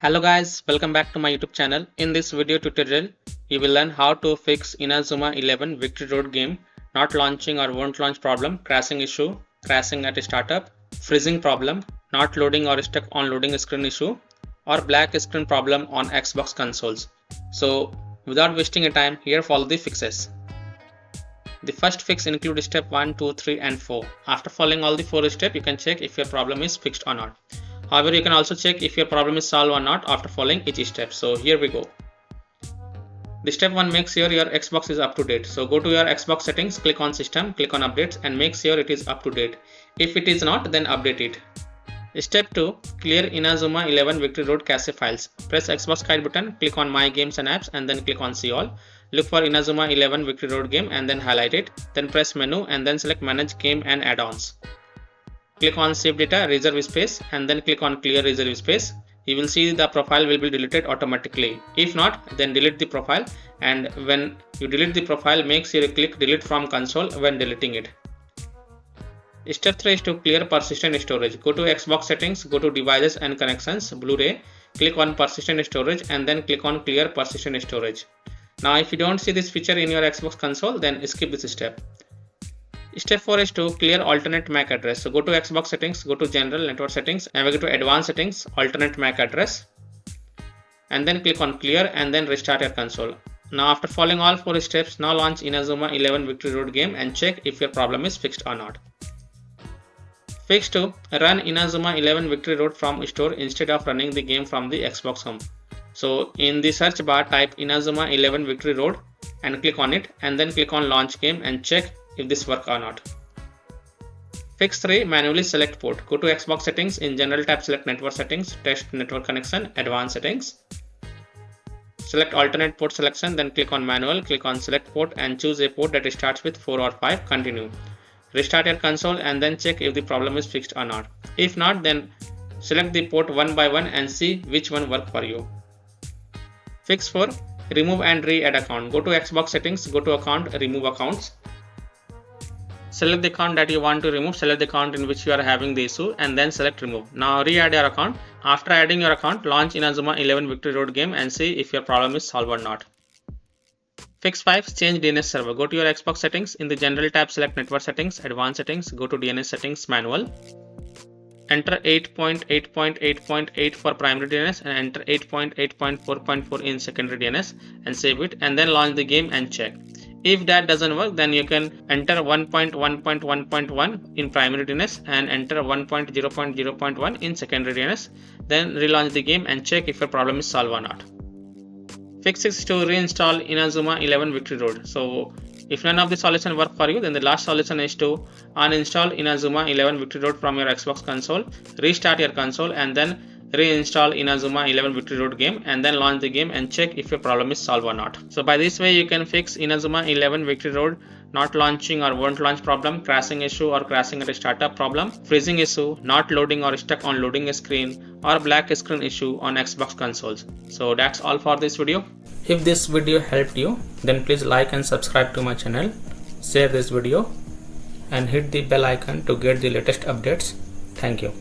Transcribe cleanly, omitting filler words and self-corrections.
Hello guys, welcome back to my YouTube channel. In this video tutorial, you will learn how to fix INAZUMA 11 Victory Road game not launching or won't launch problem, crashing issue, crashing at a startup, freezing problem, not loading or stuck on loading screen issue, or black screen problem on Xbox consoles. So without wasting a time, here follow the fixes. The first fix includes step 1, 2, 3 and 4. After following all the 4 steps, you can check if your problem is fixed or not. However, you can also check if your problem is solved or not after following each step. So here we go. The step 1, make sure your Xbox is up to date. So go to your Xbox settings, click on system, click on updates and make sure it is up to date. If it is not, then update it. Step 2, clear INAZUMA 11 Victory Road cache files. Press Xbox guide button, click on my games and apps and then click on see all. Look for INAZUMA 11 Victory Road game and then highlight it. Then press menu and then select manage game and add-ons. Click on save data, reserve space and then click on clear reserve space. You will see the profile will be deleted automatically. If not, then delete the profile, and when you delete the profile, make sure you click delete from console when deleting it. Step 3 is to clear persistent storage. Go to Xbox settings, go to devices and connections, Blu-ray, click on persistent storage and then click on clear persistent storage. Now if you don't see this feature in your Xbox console, then skip this step. Step 4 is to clear alternate MAC address. So go to Xbox settings, go to general network settings, navigate to advanced settings, alternate MAC address, and then click on clear and then restart your console. Now after following all 4 steps, now launch INAZUMA 11 Victory Road game and check if your problem is fixed or not. Fix 2, run INAZUMA 11 Victory Road from store instead of running the game from the Xbox home. So in the search bar, type INAZUMA 11 Victory Road and click on it and then click on launch game and check if this works or not. Fix 3, manually select port. Go to Xbox settings, in general tab select network settings, test network connection, advanced settings. Select alternate port selection, then click on manual, click on select port and choose a port that starts with 4 or 5, continue. Restart your console and then check if the problem is fixed or not. If not, then select the port one by one and see which one works for you. Fix 4, remove and re-add account. Go to Xbox settings, go to account, remove accounts. Select the account that you want to remove, select the account in which you are having the issue and then select remove. Now re-add your account. After adding your account, launch INAZUMA 11 Victory Road game and see if your problem is solved or not. Fix 5, change DNS server. Go to your Xbox settings, in the general tab select network settings, advanced settings, go to DNS settings manual. Enter 8.8.8.8 for primary DNS and enter 8.8.4.4 in secondary DNS and save it and then launch the game and check. If that doesn't work, then you can enter 1.1.1.1 in primary DNS and enter 1.0.0.1 in secondary DNS. Then relaunch the game and check if your problem is solved or not. Fix 6 to reinstall INAZUMA 11 Victory Road. So if none of the solution work for you, then the last solution is to uninstall INAZUMA 11 Victory Road from your Xbox console, restart your console and then reinstall INAZUMA 11 Victory Road game and then launch the game and check if your problem is solved or not. So by this way you can fix INAZUMA 11 Victory Road not launching or won't launch problem, crashing issue or crashing at a startup problem, freezing issue, not loading or stuck on loading screen, or black screen issue on Xbox consoles. So that's all for this video. If this video helped you, then please like and subscribe to my channel, share this video and hit the bell icon to get the latest updates. Thank you.